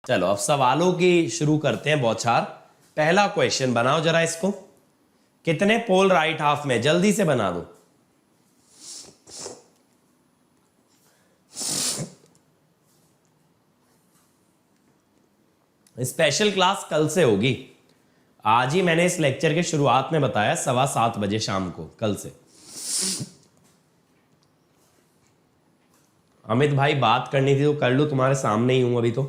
चलो अब सवालों की शुरू करते हैं बौछार। पहला क्वेश्चन बनाओ जरा इसको। कितने पोल राइट हाफ में, जल्दी से बना दो। स्पेशल क्लास कल से होगी। आज ही मैंने इस लेक्चर के शुरुआत में बताया 7:15 बजे शाम को, कल से। अमित भाई बात करनी थी तो कर लो, तुम्हारे सामने ही हूं अभी तो।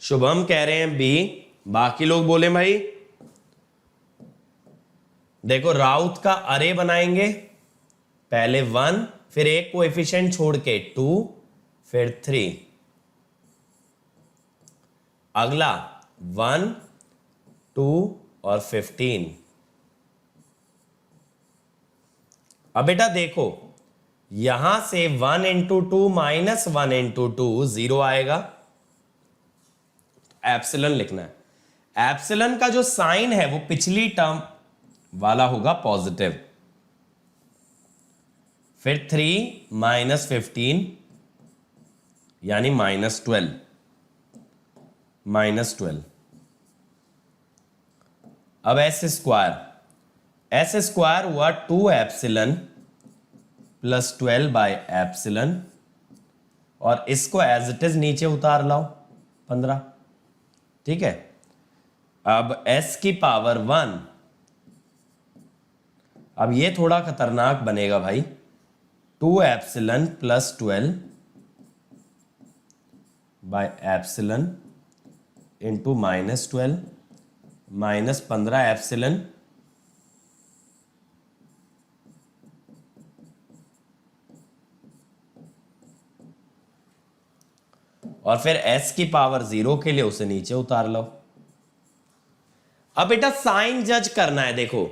शुभम कह रहे हैं बी, बाकी लोग बोले भाई। देखो राउत का अरे बनाएंगे, पहले 1, फिर एक कोएफिशिएंट छोड़ के 2, फिर 3, अगला 1, 2 और 15। अब बेटा देखो यहां से 1 इंटू 2 माइनस 1 इंटू 2 0 आएगा। एप्सिलन लिखना है। एप्सिलन का जो साइन है वो पिछली टर्म वाला होगा पॉजिटिव। फिर 3 माइनस 15 यानी -12, -12। अब एस स्क्वायर हुआ 2 एप्सिलन प्लस 12 बाय एप्सिलन, और इसको एज इट इज नीचे उतार लाओ 15। ठीक है। अब s की पावर 1, अब ये थोड़ा खतरनाक बनेगा भाई। 2 epsilon plus 12 by epsilon into -12 minus 15 epsilon, और फिर s की पावर 0 के लिए उसे नीचे उतार लो। अब बेटा साइन जज करना है। देखो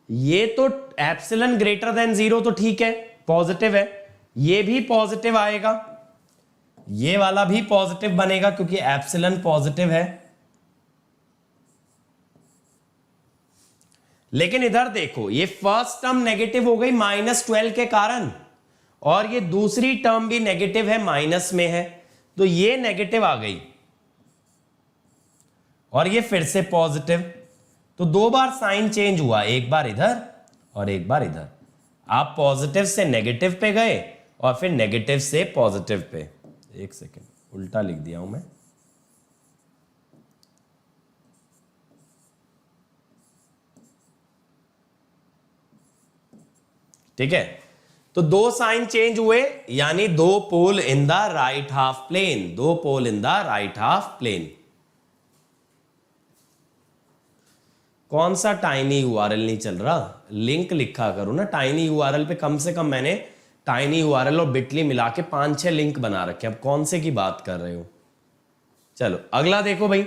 ये तो एप्सिलन ग्रेटर देन 0 तो ठीक है, पॉजिटिव है, ये भी पॉजिटिव आएगा, ये वाला भी पॉजिटिव बनेगा क्योंकि एप्सिलन पॉजिटिव है। लेकिन इधर देखो ये फर्स्ट टर्म नेगेटिव हो गई -12 के कारण, और ये दूसरी टर्म भी नेगेटिव है, माइनस में है, तो ये नेगेटिव आ गई और ये फिर से पॉजिटिव। तो 2 बार साइन चेंज हुआ, एक बार इधर और एक बार इधर। आप पॉजिटिव से नेगेटिव पे गए और फिर नेगेटिव से पॉजिटिव पे। एक सेकेंड, उल्टा लिख दिया हूं मैं। ठीक है, तो 2 साइन चेंज हुए यानी 2 pole in the right half plane, 2 pole in the right half plane. कौन सा टाइनी यूआरएल नहीं चल रहा? लिंक लिखा करो ना टाइनी यूआरएल पे। कम से कम मैंने टाइनी यूआरएल और बिटली मिला के 5-6 लिंक बना रखे। अब कौन से की बात कर रहे हो? चलो अगला देखो भाई।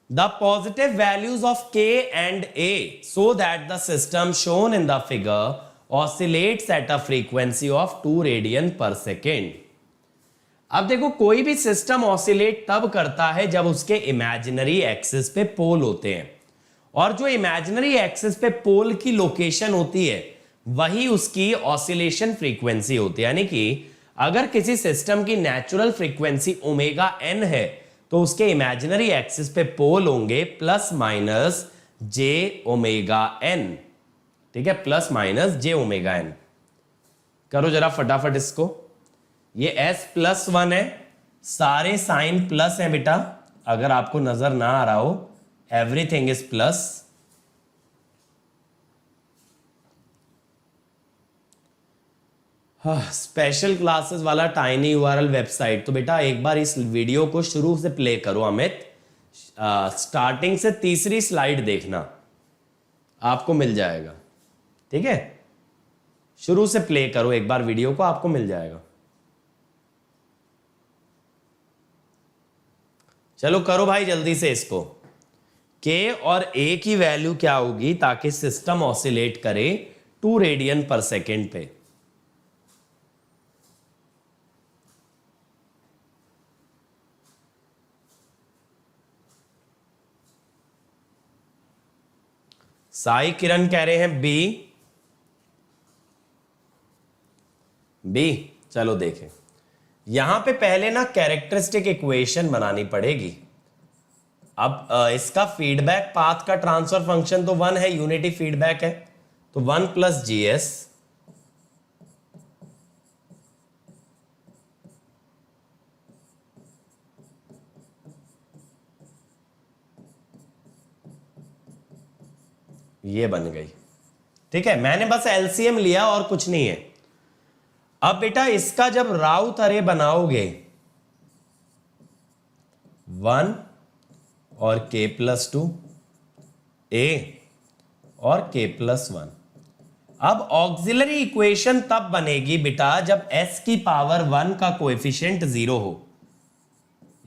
The positive values of k and a so that the system shown in the figure oscillates at a frequency of 2 radian पर सेकेंड। अब देखो कोई भी सिस्टम ऑसिलेट तब करता है जब उसके इमेजिनरी एक्सिस पे पोल होते हैं, और जो इमेजिनरी एक्सिस पे पोल की लोकेशन होती है वही उसकी ऑसिलेशन फ्रीक्वेंसी होती है। यानी कि अगर किसी सिस्टम की नेचुरल फ्रीक्वेंसी ओमेगा एन है तो उसके इमेजिनरी एक्सिस पे पोल होंगे प्लस माइनस जे ओमेगा एन। ठीक है, प्लस माइनस जे ओमेगा एन। करो जरा फटाफट इसको। ये s+1 है, सारे साइन प्लस हैं बेटा, अगर आपको नजर ना आ रहा हो, everything is plus. Special classes वाला टाइनी यूआरएल वेबसाइट, तो बेटा एक बार इस वीडियो को शुरू से प्ले करो अमित, स्टार्टिंग से तीसरी स्लाइड देखना, आपको मिल जाएगा। ठीक है, शुरू से प्ले करो एक बार वीडियो को, आपको मिल जाएगा। चलो करो भाई जल्दी से इसको। k और a की वैल्यू क्या होगी ताकि सिस्टम ऑसिलेट करे 2 रेडियन पर सेकेंड पे? साई किरण कह रहे हैं बी। बी, चलो देखें, यहां पे पहले ना कैरेक्टरिस्टिक इक्वेशन बनानी पड़ेगी। अब इसका फीडबैक पाथ का ट्रांसफर फंक्शन तो 1 है, यूनिटी फीडबैक है, तो 1 प्लस जीएस ये बन गई। ठीक है, मैंने बस एलसीएम लिया और कुछ नहीं है। अब बेटा इसका जब राउथ अरे बनाओगे 1 और k प्लस 2 a और k प्लस 1, अब ऑक्सिलरी इक्वेशन तब बनेगी बेटा जब s की पावर 1 का कोएफिशिएंट 0 हो,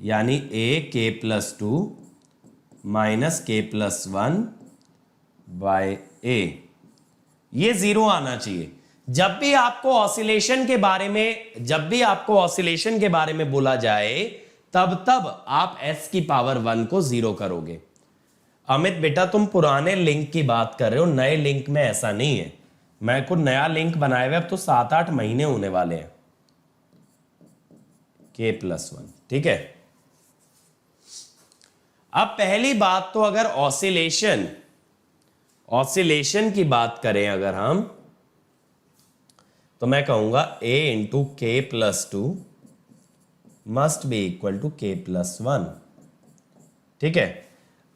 यानी a k plus 2 minus k plus 1 by a, ये 0 आना चाहिए। जब भी आपको ऑसिलेशन के बारे में बोला जाए तब आप s की पावर 1 को 0 करोगे। अमित बेटा तुम पुराने लिंक की बात कर रहे हो, नए लिंक में ऐसा नहीं है। मैं को नया लिंक बनाए हुए अब तो 7-8 महीने होने वाले हैं। k प्लस 1, ठीक है। अब पहली बात तो अगर ऑसिलेशन की बात करें अगर हम, तो मैं कहूंगा a into k plus 2 must be equal to k plus 1, ठीक है।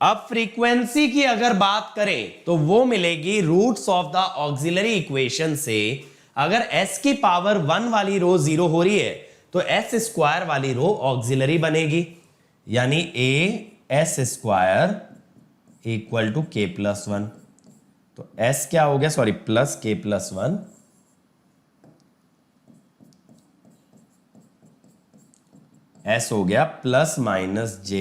अब फ्रीक्वेंसी की अगर बात करें तो वो मिलेगी roots of the auxiliary equation से। अगर s की पावर 1 वाली रो 0 हो रही है तो s स्क्वायर वाली रो ऑक्सिलरी बनेगी, यानी a s square equal to k plus 1। तो s क्या हो गया, sorry plus k plus 1 s हो गया प्लस माइनस j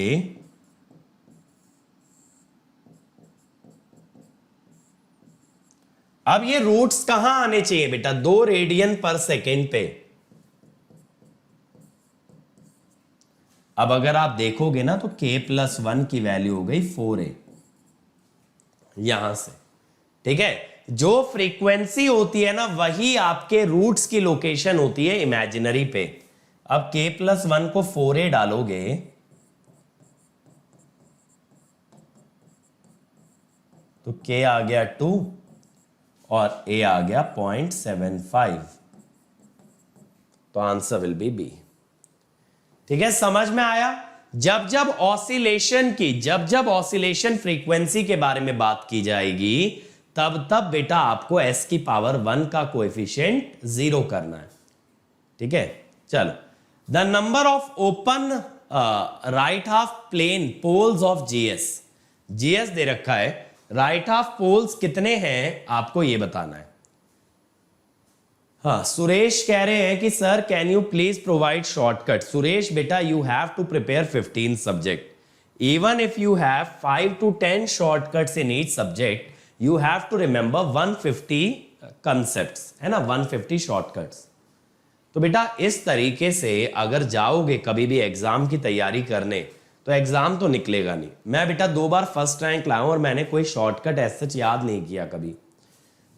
अब ये रूट्स कहां आने चाहिए बेटा, 2 रेडियन पर सेकेंड पे। अब अगर आप देखोगे ना तो k प्लस 1 की वैल्यू हो गई 4a यहां से, ठीक है। जो फ्रीक्वेंसी होती है ना वही आपके रूट्स की लोकेशन होती है इमेजिनरी पे। अब k प्लस 1 को 4a डालोगे तो k आ गया 2 और a आ गया 0.75, तो आंसर विल बी बी। ठीक है, समझ में आया। जब ऑसिलेशन फ्रीक्वेंसी के बारे में बात की जाएगी तब बेटा आपको s की पावर 1 का कोएफिशिएंट 0 करना है, ठीक है। चलो, the number of open right half plane poles of GS दे रखा है, राइट हाफ पोल्स कितने हैं आपको ये बताना है। हाँ, सुरेश कह रहे हैं कि sir can you please provide shortcut. Suresh बेटा you have to prepare 15 subject. Even if you have 5 to 10 shortcuts in each subject, you have to remember 150 concepts, है ना, 150 शॉर्टकट्स। तो बेटा इस तरीके से अगर जाओगे कभी भी एग्जाम की तैयारी करने तो एग्जाम तो निकलेगा नहीं। मैं बेटा 2 बार फर्स्ट रैंक लाया हूं और मैंने कोई शॉर्टकट ऐसा याद नहीं किया कभी।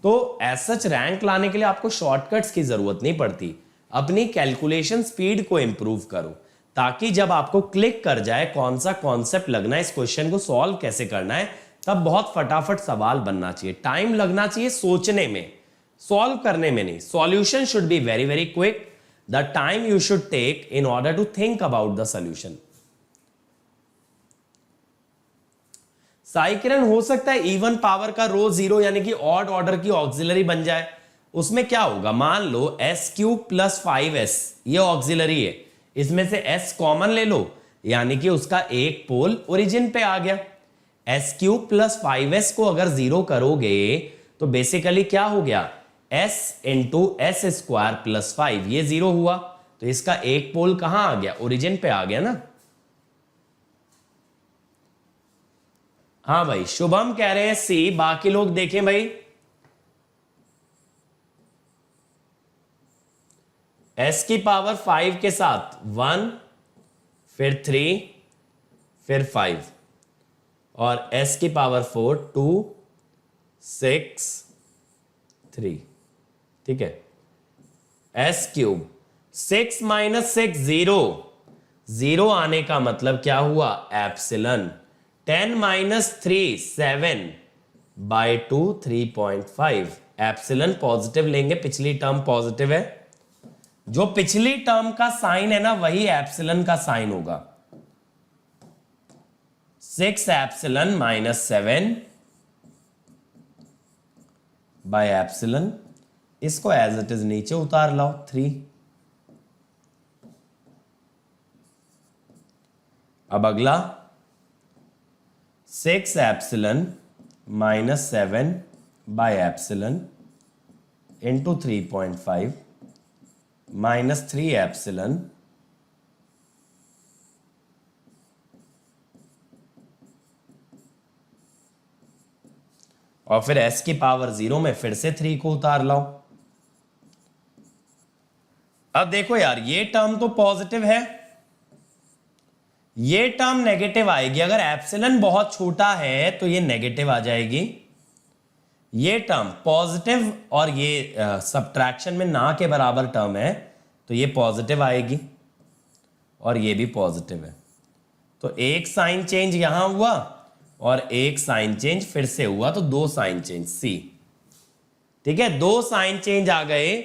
तो ऐसा रैंक लाने के लिए आपको शॉर्टकट्स की जरूरत नहीं पड़ती। अपनी कैलकुलेशन स्पीड को इंप्रूव करो ताकि जब आपको क्लिक कर जाए कौन सा कॉन्सेप्ट लगना है, इस क्वेश्चन को सॉल्व कैसे करना है, तब बहुत फटाफट सवाल बनना चाहिए। टाइम लगना चाहिए सोचने में, सॉल्व करने में नहीं। Solution should be very very quick. The time you should take in order to think about the solution. Sai Kiran हो सकता है इवन पावर का रो 0 यानी कि ऑड ऑर्डर की ऑक्सिलरी बन जाए। उसमें क्या होगा, मान लो s क्यूब प्लस 5s ये ऑक्सिलरी है, इसमें से s कॉमन ले लो यानी कि उसका एक पोल ओरिजिन पे आ गया। s क्यूब प्लस 5s को अगर 0 करोगे तो बेसिकली क्या हो गया, s into S square plus 5, ये 0 हुआ तो इसका एक पोल कहां आ गया, ओरिजिन पे आ गया ना। हाँ भाई, शुभम कह रहे हैं सी, बाकी लोग देखें भाई। s की पावर 5 के साथ 1, फिर 3, फिर 5 और s की पावर 4, 2, 6 3, ठीक है। एस क्यूब 6 माइनस 6 0, 0 आने का मतलब क्या हुआ epsilon. 10 minus 3 7 by 2 3.5, epsilon positive लेंगे, पिछली टर्म पॉजिटिव है, जो पिछली टर्म का साइन है ना वही एप्सिलन का साइन होगा। 6 एप्सिलन माइनस 7 बाय एप्सिलन, इसको एज इट इज नीचे उतार लाओ 3। अब अगला 6 epsilon minus 7 by epsilon into 3.5 minus 3 epsilon और फिर s की पावर 0 में फिर से 3 को उतार लाओ। अब देखो यार, ये टर्म तो पॉजिटिव है, ये टर्म नेगेटिव आएगी। अगर एप्सिलन बहुत छोटा है तो ये नेगेटिव आ जाएगी। ये टर्म पॉजिटिव और ये सब्ट्रैक्शन में ना के बराबर टर्म है तो ये पॉजिटिव आएगी और ये भी पॉजिटिव है। तो एक साइन चेंज यहां हुआ और एक साइन चेंज फिर से हुआ, तो 2 साइन चेंज सी, ठीक है। 2 साइन चेंज आ गए,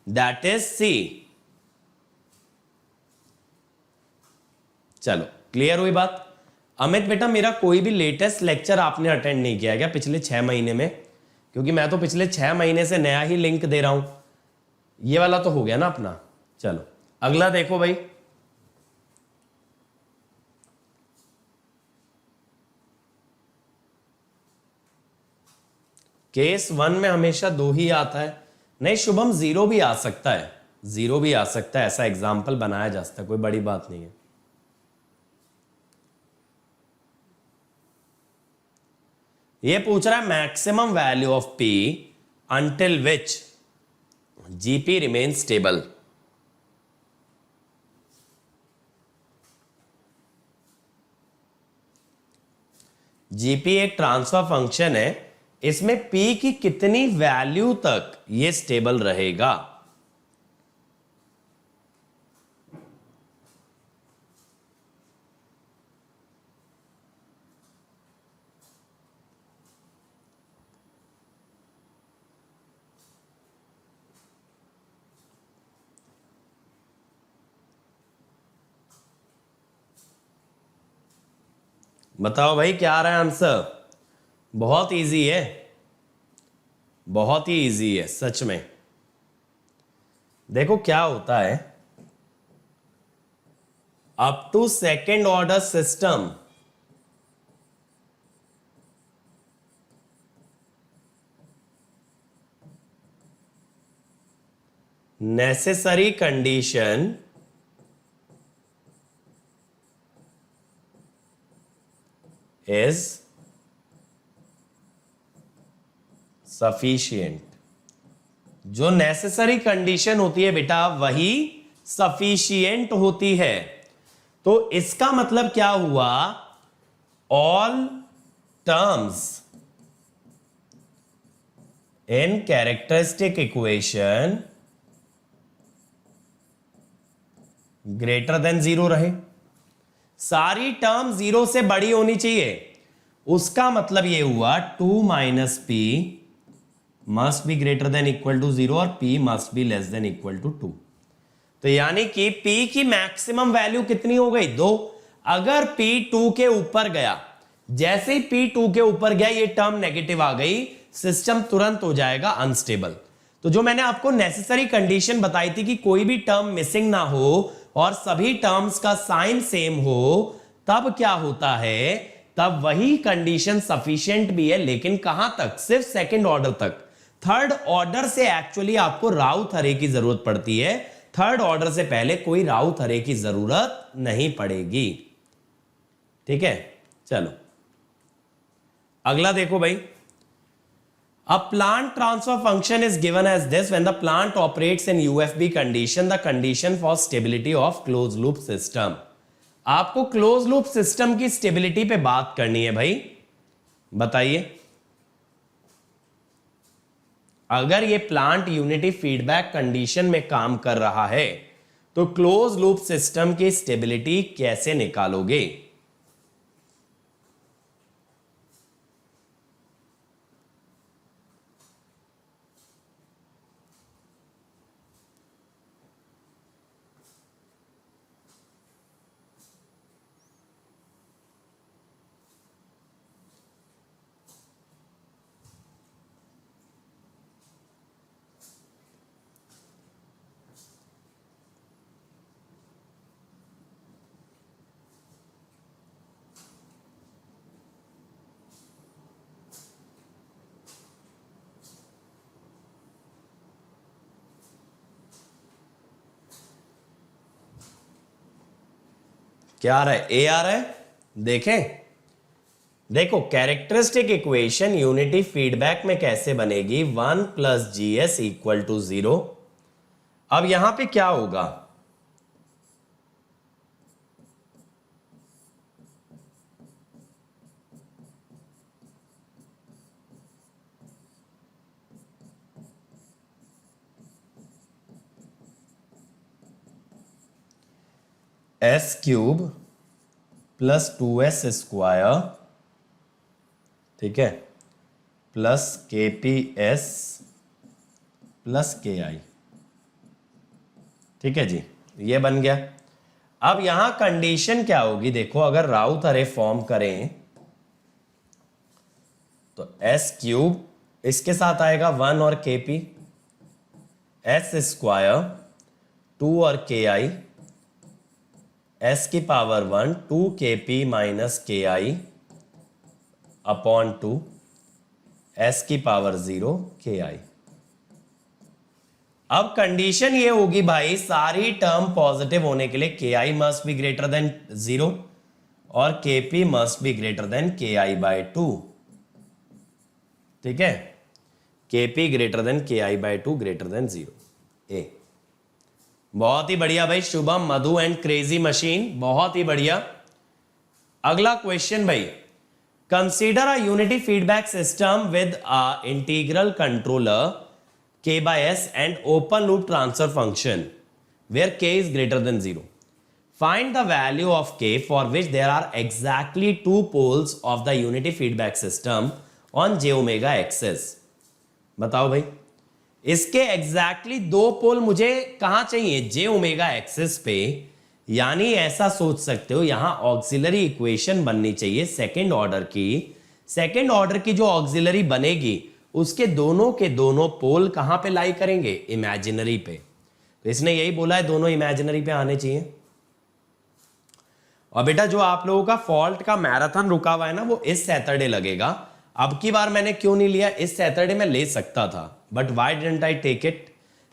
दैट इज सी। चलो क्लियर हुई बात। अमित बेटा, मेरा कोई भी लेटेस्ट लेक्चर आपने अटेंड नहीं किया क्या पिछले 6 महीने में? क्योंकि मैं तो पिछले 6 महीने से नया ही लिंक दे रहा हूं। ये वाला तो हो गया ना अपना। चलो अगला देखो भाई, केस 1 में हमेशा 2 ही आता है। नहीं शुभम, 0 भी आ सकता है, 0 भी आ सकता है, ऐसा एग्जाम्पल बनाया जा सकता है, कोई बड़ी बात नहीं है। ये पूछ रहा है maximum value of P until which GP remain stable. GP एक ट्रांसफर फंक्शन है, इसमें p की कितनी वैल्यू तक ये स्टेबल रहेगा। बताओ भाई क्या आ रहा है आंसर? बहुत इजी है, बहुत ही इजी है सच में। देखो क्या होता है, up to second order system necessary condition is sufficient। जो नेसेसरी कंडीशन होती है बेटा वही सफिशिएंट होती है। तो इसका मतलब क्या हुआ, all terms in characteristic equation greater than 0 रहे। सारी टर्म 0 से बड़ी होनी चाहिए। उसका मतलब यह हुआ 2 minus P must be greater than equal to 0 और p must be less than equal to 2। तो यानी कि p की मैक्सिमम वैल्यू कितनी हो गई, 2। अगर p 2 के ऊपर गया, जैसे ही p 2 के ऊपर गया ये टर्म नेगेटिव आ गई, सिस्टम तुरंत हो जाएगा अनस्टेबल। तो जो मैंने आपको नेसेसरी कंडीशन बताई थी कि कोई भी टर्म मिसिंग ना हो और सभी टर्म्स का साइन सेम हो, तब क्या होता है, तब वही कंडीशन सफिशिएंट भी है, लेकिन कहां तक, सिर्फ सेकंड ऑर्डर तक। थर्ड ऑर्डर से एक्चुअली आपको राउथ अरे की जरूरत पड़ती है, थर्ड ऑर्डर से पहले कोई राउथ अरे की जरूरत नहीं पड़ेगी। ठीक है, चलो अगला देखो भाई। A plant transfer function is given as this when the plant operates in UFB condition, the condition for stability of closed loop system। आपको क्लोज लूप सिस्टम की स्टेबिलिटी पे बात करनी है भाई, बताइए। अगर ये प्लांट यूनिटी फीडबैक कंडीशन में काम कर रहा है तो क्लोज लूप सिस्टम की स्टेबिलिटी कैसे निकालोगे? क्या आ रहा है? ए आ रहा है। देखें, देखो कैरेक्टरिस्टिक इक्वेशन यूनिटी फीडबैक में कैसे बनेगी? 1 plus G S equal to 0। अब यहां पे क्या होगा? S cube plus 2s square, ठीक है, प्लस के पी एस प्लस के आई। ठीक है जी, ये बन गया। अब यहां कंडीशन क्या होगी? देखो, अगर राउथ अरे फॉर्म करें तो एस क्यूब इसके साथ आएगा 1 और के पी, एस स्क्वायर 2 और के आई, एस की पावर 1 2 के पी माइनस के आई अपॉन 2 एस की पावर 0 के आई। अब कंडीशन ये होगी भाई, सारी टर्म पॉजिटिव होने के लिए के I must be greater then 0 और के P must be greater then के आई बाय 2। ठीक है, के पी ग्रेटर देन के आई बाय 2 ग्रेटर देन 0। ए, बहुत ही बढ़िया भाई शुभम, मधु एंड क्रेजी मशीन, बहुत ही बढ़िया। अगला क्वेश्चन भाई, consider a unity feedback system with a integral controller k by s and open loop transfer function where k is greater than 0. Find the value of k for which there are exactly two poles of the unity feedback system on j omega axis. बताओ भाई, इसके exactly दो पोल मुझे कहां चाहिए? जे omega axis पे। यानी ऐसा सोच सकते हो, यहां ऑक्सिलरी इक्वेशन बननी चाहिए सेकेंड ऑर्डर की। सेकेंड ऑर्डर की जो ऑक्सिलरी बनेगी उसके दोनों के दोनों पोल कहां पे लाई करेंगे? इमेजिनरी पे। तो इसने यही बोला है दोनों इमेजिनरी पे आने चाहिए। और बेटा जो आप लोगों का फॉल्ट का मैराथन रुका हुआ है ना, वो इस सैटरडे लगेगा। अब की बार मैंने क्यों नहीं लिया? इस सैटरडे में ले सकता था, but why didn't I take it?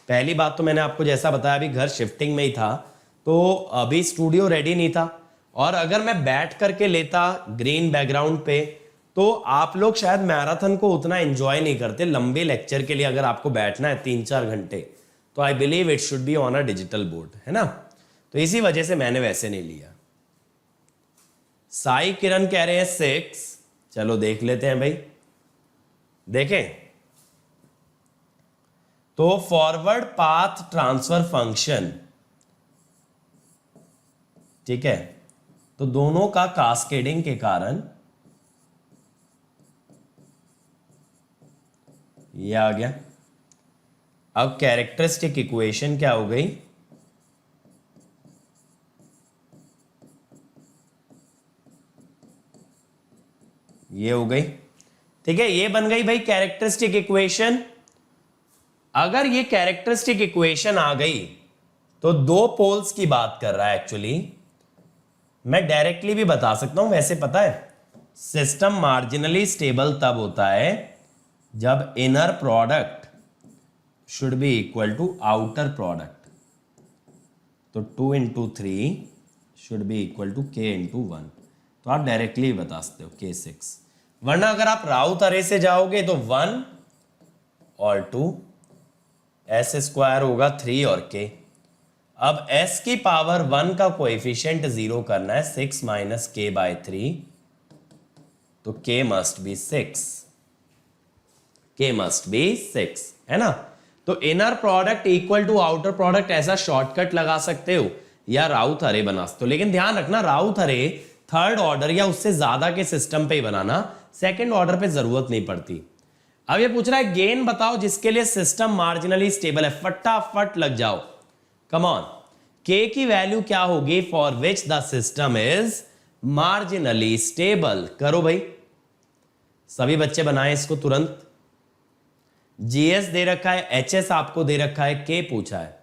पहली बात तो मैंने आपको जैसा बताया अभी घर शिफ्टिंग में ही था, तो अभी स्टूडियो रेडी नहीं था। और अगर मैं बैठ करके लेता ग्रीन बैकग्राउंड पे तो आप लोग शायद मैराथन को उतना एंजॉय नहीं करते। लंबे लेक्चर के लिए अगर आपको बैठना है 3-4 घंटे, तो I believe it should be on a digital board, है ना। तो इसी वजह से मैंने वैसे नहीं लिया। साई किरण कह रहे हैं 6। चलो देख लेते हैं भाई। देखें तो फॉरवर्ड पाथ ट्रांसफर फंक्शन, ठीक है, तो दोनों का कास्केडिंग के कारण ये आ गया। अब कैरेक्टरिस्टिक इक्वेशन क्या हो गई? ये हो गई। ठीक है, ये बन गई भाई कैरेक्टरिस्टिक इक्वेशन। अगर ये कैरेक्टरिस्टिक इक्वेशन आ गई तो दो पोल्स की बात कर रहा है। एक्चुअली मैं डायरेक्टली भी बता सकता हूं, वैसे पता है सिस्टम मार्जिनली स्टेबल तब होता है जब inner product should be equal to outer product. तो 2 into 3 should be equal to k into 1। तो आप डायरेक्टली बता सकते हो k6। वरना अगर आप राउथ अरे से जाओगे तो 1 और 2, s स्क्वायर होगा 3 और k। अब s की पावर 1 का कोएफिशिएंट 0 करना है, 6 माइनस k बाय 3, तो k must be 6। K must be 6, है ना। तो inner product equal to outer product ऐसा शॉर्टकट लगा सकते हो या राउथ अरे बना सकते हो, लेकिन ध्यान रखना राउथ अरे थर्ड ऑर्डर या उससे ज्यादा के सिस्टम पे ही बनाना, सेकंड ऑर्डर पे जरूरत नहीं पड़ती। अब ये पूछ रहा है गेन बताओ जिसके लिए सिस्टम मार्जिनली स्टेबल है, फटाफट लग जाओ, कम ऑन। के की वैल्यू क्या होगी for which the system is marginally stable, करो भाई, सभी बच्चे बनाए इसको तुरंत। जीएस दे रखा है, एचएस आपको दे रखा है, के पूछा है।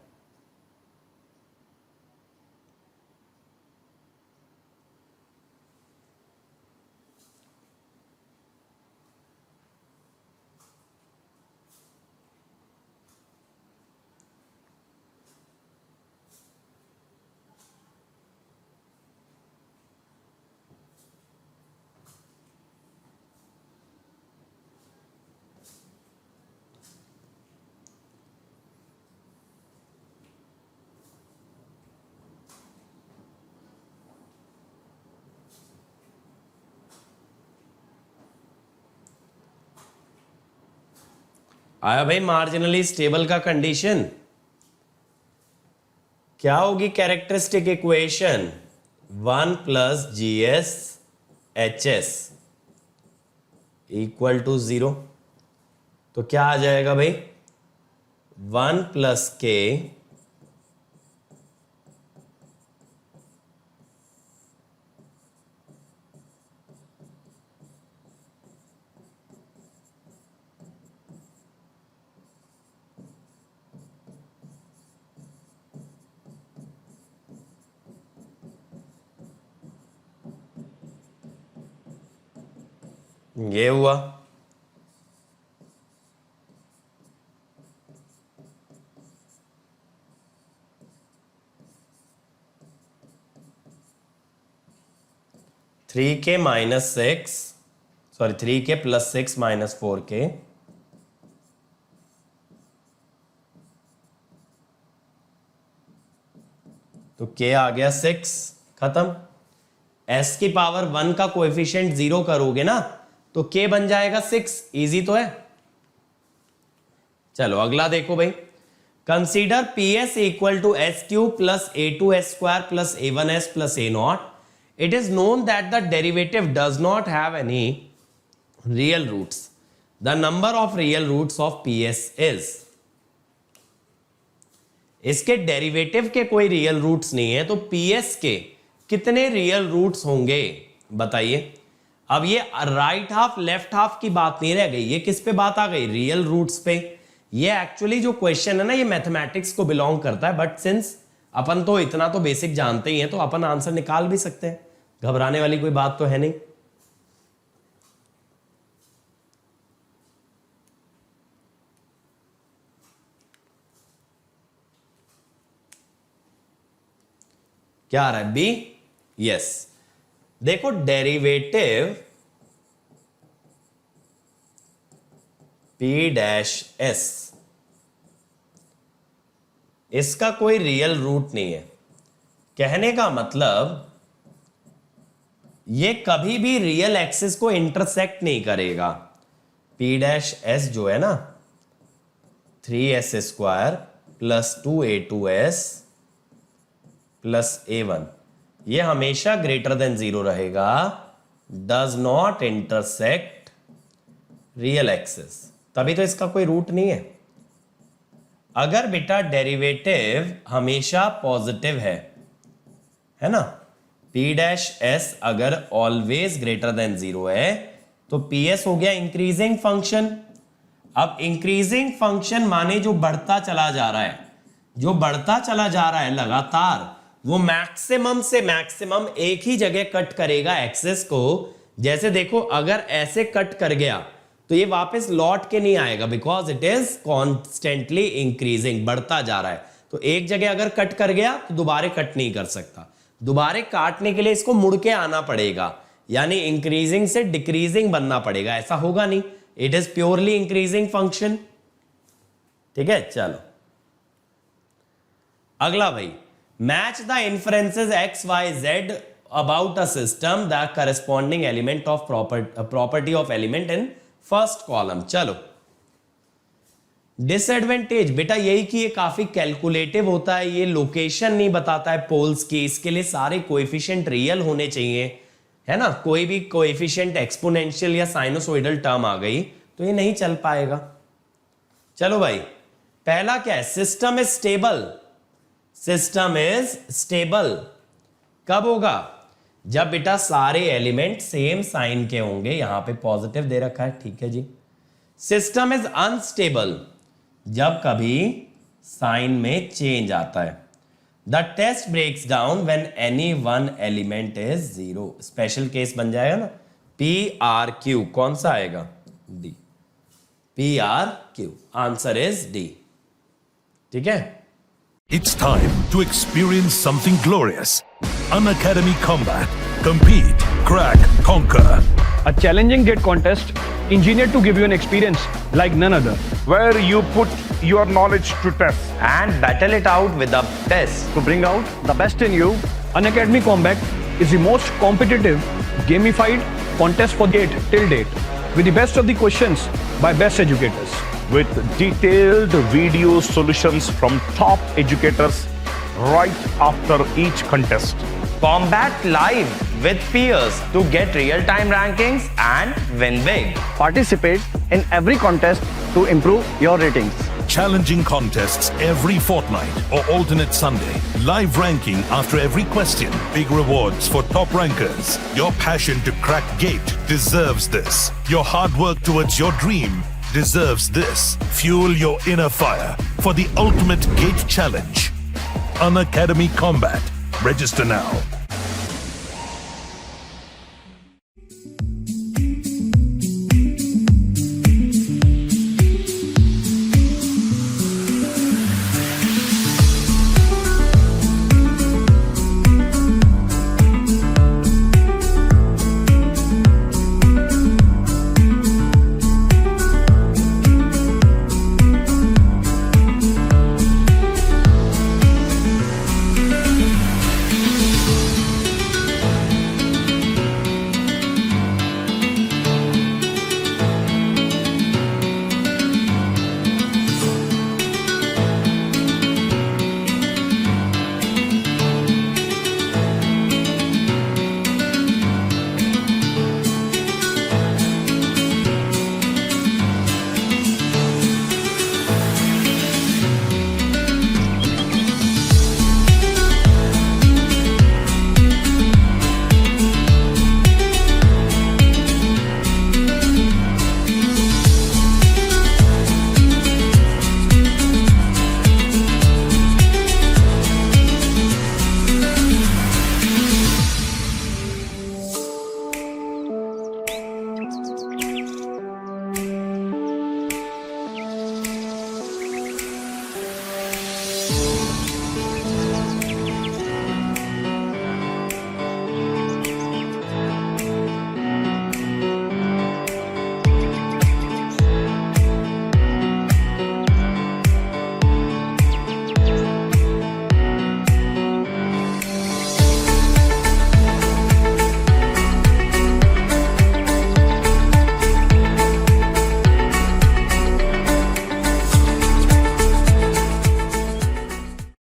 आया भाई मार्जिनली स्टेबल का कंडीशन क्या होगी, characteristic equation 1 plus G S H S equal to 0। तो क्या आ जाएगा भाई, 1 प्लस के ये हुआ, थ्री के minus 6, sorry 3k plus 6 minus 4k, तो k आ गया 6, खत्म। s की पावर 1 का कोएफिशिएंट 0 करोगे ना तो k बन जाएगा 6, इजी तो है। चलो अगला देखो भाई, consider P S equal to S cube plus A two S square plus A one S plus A naught. It is known that the derivative does not have any real roots, the number of real roots of P S is. इसके derivative के कोई real roots नहीं है, तो P S के कितने real roots होंगे बताइए। अब ये राइट हाफ लेफ्ट हाफ की बात नहीं रह गई, ये किस पे बात आ गई, रियल रूट्स पे। ये एक्चुअली जो क्वेश्चन है ना ये मैथमेटिक्स को बिलोंग करता है, बट सिंस अपन तो इतना तो बेसिक जानते ही हैं तो अपन आंसर निकाल भी सकते हैं, घबराने वाली कोई बात तो है नहीं। क्या आ रहा है बी, यस। देखो डेरिवेटिव पी डैश एस, इसका कोई रियल रूट नहीं है। कहने का मतलब ये कभी भी रियल एक्सिस को इंटरसेक्ट नहीं करेगा। पी डैश एस जो है ना 3s square plus 2a2s plus a1, ये हमेशा ग्रेटर देन 0 रहेगा, does not intersect real axis, तभी तो इसका कोई रूट नहीं है। अगर बेटा डेरिवेटिव हमेशा पॉजिटिव है ना, पी डैश एस अगर ऑलवेज ग्रेटर देन 0 है तो पी एस हो गया इंक्रीजिंग फंक्शन। अब इंक्रीजिंग फंक्शन माने जो बढ़ता चला जा रहा है, जो बढ़ता चला जा रहा है लगातार, वो मैक्सिमम से मैक्सिमम एक ही जगह कट करेगा एक्सेस को। जैसे देखो अगर ऐसे कट कर गया तो ये वापस लौट के नहीं आएगा, because it is constantly increasing, बढ़ता जा रहा है। तो एक जगह अगर कट कर गया तो दोबारा कट नहीं कर सकता, दोबारा काटने के लिए इसको मुड़ के आना पड़ेगा, यानी इंक्रीजिंग से डिक्रीजिंग बनना पड़ेगा, ऐसा होगा नहीं, it is purely increasing function. ठीक है, चलो अगला भाई, match the inferences X Y Z about a system the corresponding element of property of element in first column. चलो डिसएडवांटेज बेटा यही कि ये काफी कैलकुलेटिव होता है, ये लोकेशन नहीं बताता है पोल्स की, इसके लिए सारे कोएफिशिएंट रियल होने चाहिए, है ना। कोई भी कोएफिशिएंट एक्सपोनेंशियल या साइनोसॉइडल टर्म आ गई तो ये नहीं चल पाएगा। चलो भाई, पहला क्या है, system is stable. System is stable कब होगा, जब बेटा सारे एलिमेंट सेम साइन के होंगे। यहां पे पॉजिटिव दे रखा है, ठीक है जी। सिस्टम इज अनस्टेबल, जब कभी साइन में चेंज आता है। The test breaks down when any one element is zero. Special case बन जाएगा ना, PRQ। कौन सा आएगा, D. PRQ, answer is D. ठीक है। It's time to experience something glorious. Unacademy Combat. Compete, crack, conquer. A challenging gate contest engineered to give you an experience like none other. where you put your knowledge to test. and battle it out with the best. To bring out the best in you, Unacademy Combat is the most competitive, gamified contest for GATE till date, with the best of the questions by best educators. With detailed video solutions from top educators right after each contest. Combat live with peers to get real-time rankings and win big. Participate in every contest to improve your ratings. Challenging contests every fortnight or alternate Sunday. Live ranking after every question. Big rewards for top rankers. Your passion to crack GATE deserves this. Your hard work towards your dream deserves this. Fuel your inner fire for the ultimate GATE challenge. Unacademy Combat. Register now.